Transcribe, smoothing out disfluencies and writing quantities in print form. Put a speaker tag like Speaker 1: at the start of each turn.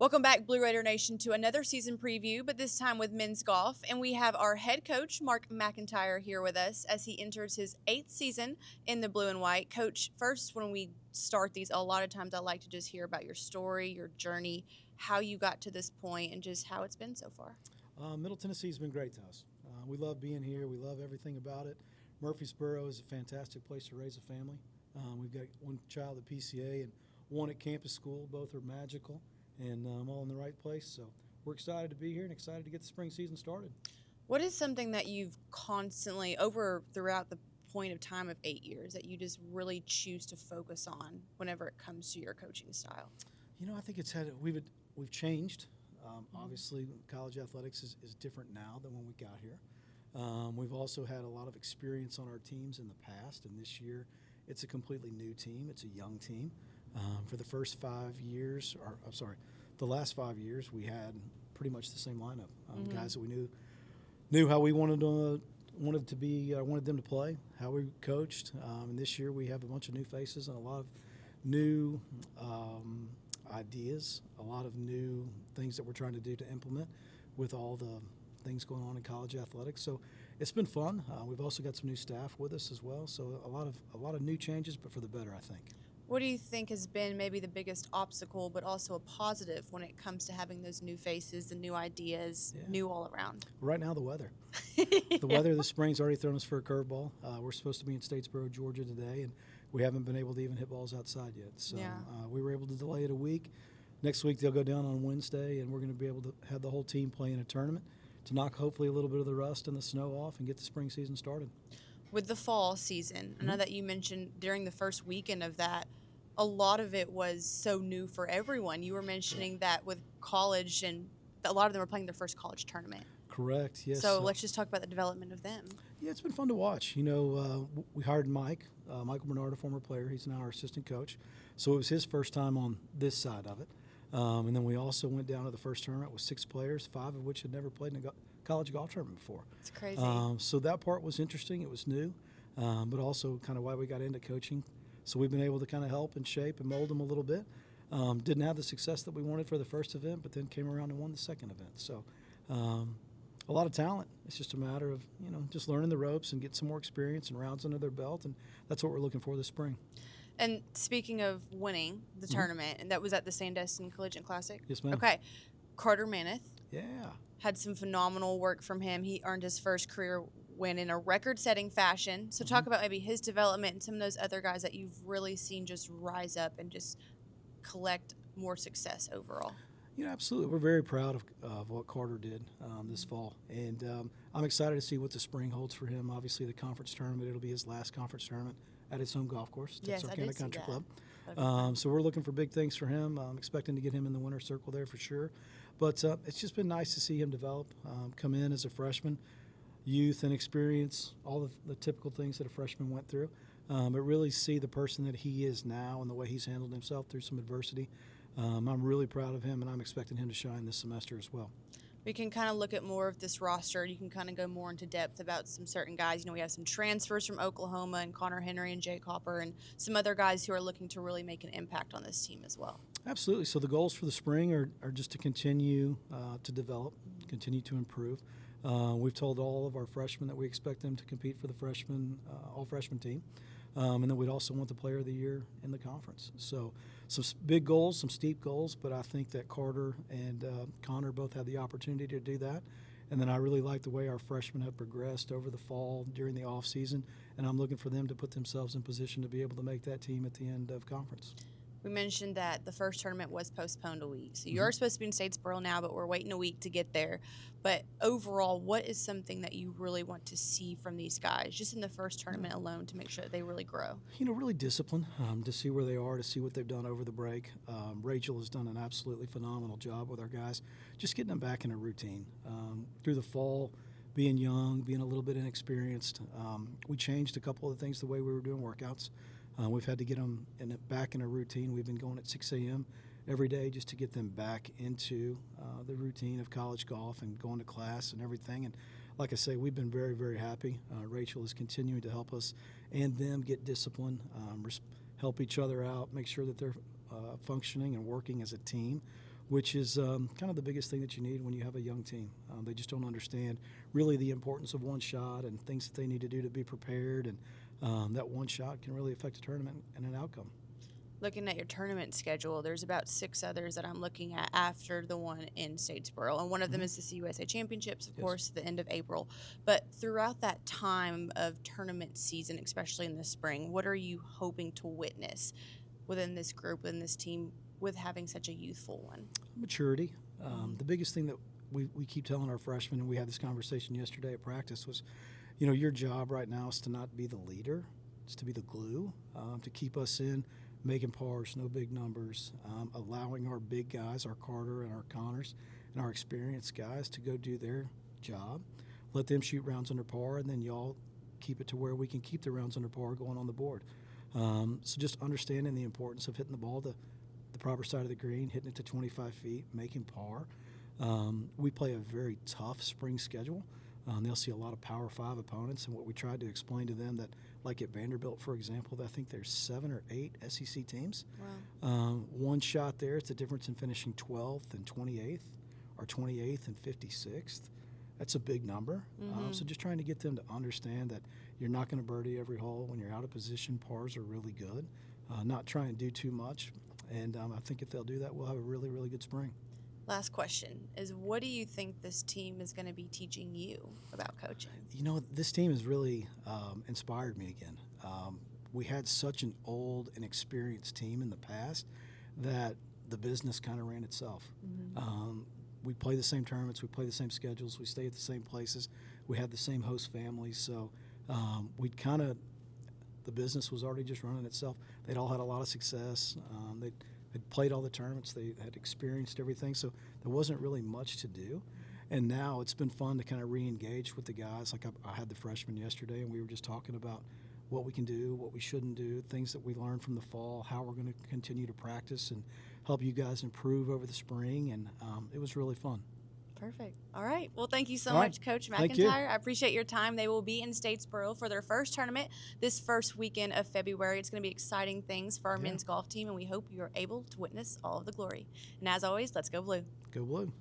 Speaker 1: Welcome back, Blue Raider Nation, to another season preview, but this time with men's golf. And we have our head coach, Mark McEntire, here with us as he enters his 8th season in the blue and white. Coach, first, when we start these, a lot of times I like to just hear about your story, your journey, how you got to this point, and just how it's been so far.
Speaker 2: Middle Tennessee has been great to us. We love being here. We love everything about it. Murfreesboro is a fantastic place to raise a family. We've got one child at PCA and one at campus school. Both are magical and all in the right place. So we're excited to be here and excited to get the spring season started.
Speaker 1: What is something that you've constantly, throughout the point of time of 8 years, that you just really choose to focus on whenever it comes to your coaching style?
Speaker 2: You know, I think we've changed. Obviously, college athletics is different now than when we got here. We've also had a lot of experience on our teams in the past, and this year it's a completely new team. It's a young team. For the last 5 years, we had pretty much the same lineup. Guys that we knew how we wanted them to play, how we coached. And this year we have a bunch of new faces and a lot of new ideas, a lot of new things that we're trying to do to implement with all the things going on in college athletics. So it's been fun. We've also got some new staff with us as well. So a lot of new changes, but for the better, I think.
Speaker 1: What do you think has been maybe the biggest obstacle, but also a positive when it comes to having those new faces and new ideas, new all around?
Speaker 2: Right now, the weather. The weather this spring's already thrown us for a curveball. We're supposed to be in Statesboro, Georgia today, and we haven't been able to even hit balls outside yet. So we were able to delay it a week. Next week, they'll go down on Wednesday, and we're going to be able to have the whole team play in a tournament to knock hopefully a little bit of the rust and the snow off and get the spring season started.
Speaker 1: With the fall season, I know that you mentioned during the first weekend of that, a lot of it was so new for everyone. You were mentioning that with college, and a lot of them were playing their first college tournament.
Speaker 2: Correct, yes.
Speaker 1: So let's just talk about the development of them.
Speaker 2: Yeah, it's been fun to watch. You know, we hired Michael Bernard, a former player. He's now our assistant coach. So it was his first time on this side of it. And then we also went down to the first tournament with 6 players, 5 of which had never played in a college golf tournament before.
Speaker 1: It's crazy.
Speaker 2: So that part was interesting. It was new, but also kind of why we got into coaching. So we've been able to kind of help and shape and mold them a little bit. Didn't have the success that we wanted for the first event, but then came around and won the second event. So a lot of talent. It's just a matter of, just learning the ropes and getting some more experience and rounds under their belt, and that's what we're looking for this spring.
Speaker 1: And speaking of winning the tournament, and that was at the Sandestin Collegiate Classic?
Speaker 2: Yes, ma'am.
Speaker 1: Okay. Carter Maneth.
Speaker 2: Yeah.
Speaker 1: Had some phenomenal work from him. He earned his first career win in a record-setting fashion. So talk about maybe his development and some of those other guys that you've really seen just rise up and just collect more success overall.
Speaker 2: Absolutely. We're very proud of what Carter did this fall. And I'm excited to see what the spring holds for him. Obviously, the conference tournament, it'll be his last conference tournament at his home golf course, Texarkana Country Club. So we're looking for big things for him. I'm expecting to get him in the winner's circle there for sure. But it's just been nice to see him develop, come in as a freshman, youth and experience, all the typical things that a freshman went through, but really see the person that he is now and the way he's handled himself through some adversity. I'm really proud of him, and I'm expecting him to shine this semester as well.
Speaker 1: We can kind of look at more of this roster. You can kind of go more into depth about some certain guys. We have some transfers from Oklahoma and Connor Henry and Jay Copper and some other guys who are looking to really make an impact on this team as well.
Speaker 2: Absolutely. So the goals for the spring are just to continue to develop, continue to improve. We've told all of our freshmen that we expect them to compete for the all-freshman team. And then we'd also want the player of the year in the conference. So some big goals, some steep goals, but I think that Carter and Connor both had the opportunity to do that. And then I really like the way our freshmen have progressed over the fall during the off season, and I'm looking for them to put themselves in position to be able to make that team at the end of conference.
Speaker 1: We mentioned that the first tournament was postponed a week. So you're supposed to be in Statesboro now, but we're waiting a week to get there. But overall, what is something that you really want to see from these guys, just in the first tournament alone, to make sure that they really grow?
Speaker 2: Really discipline, to see where they are, to see what they've done over the break. Rachel has done an absolutely phenomenal job with our guys, just getting them back in a routine. Through the fall, being young, being a little bit inexperienced, we changed a couple of things the way we were doing workouts. We've had to get them back in a routine. We've been going at 6 a.m. every day just to get them back into the routine of college golf and going to class and everything. And like I say, we've been very, very happy. Rachel is continuing to help us and them get discipline, help each other out, make sure that they're functioning and working as a team which is kind of the biggest thing that you need when you have a young team. They just don't understand really the importance of one shot and things that they need to do to be prepared, and that one shot can really affect a tournament and an outcome.
Speaker 1: Looking at your tournament schedule, there's about 6 others that I'm looking at after the one in Statesboro, and one of them is the CUSA Championships, of course, at the end of April. But throughout that time of tournament season, especially in the spring, what are you hoping to witness within this group, within this team, with having such a youthful one?
Speaker 2: Maturity. The biggest thing that we keep telling our freshmen, and we had this conversation yesterday at practice, was, your job right now is to not be the leader, it's to be the glue, to keep us in, making pars, no big numbers, allowing our big guys, our Carter and our Connors, and our experienced guys to go do their job. Let them shoot rounds under par, and then y'all keep it to where we can keep the rounds under par going on the board. So just understanding the importance of hitting the ball to the proper side of the green, hitting it to 25 feet, making par. We play a very tough spring schedule. They'll see a lot of Power 5 opponents, and what we tried to explain to them that, like at Vanderbilt, for example, I think there's 7 or 8 SEC teams.
Speaker 1: Wow.
Speaker 2: One shot there, it's the difference in finishing 12th and 28th, or 28th and 56th. That's a big number. So just trying to get them to understand that you're not going to birdie every hole. When you're out of position, pars are really good. Not try and do too much. And I think if they'll do that, we'll have a really, really good spring.
Speaker 1: Last question is, what do you think this team is going to be teaching you about coaching?
Speaker 2: This team has really inspired me again. We had such an old and experienced team in the past that the business kind of ran itself. We play the same tournaments, we play the same schedules, we stay at the same places, we had the same host families, so the business was already just running itself. They'd all had a lot of success. They'd played all the tournaments, they had experienced everything, so there wasn't really much to do. And now it's been fun to kind of re-engage with the guys. Like I had the freshmen yesterday, and we were just talking about what we can do, what we shouldn't do, things that we learned from the fall, how we're going to continue to practice and help you guys improve over the spring, and it was really fun.
Speaker 1: Perfect. All right. Well, thank you so much, Coach McEntire. I appreciate your time. They will be in Statesboro for their first tournament this first weekend of February. It's going to be exciting things for our men's golf team, and we hope you are able to witness all of the glory. And as always, let's go blue.
Speaker 2: Go blue.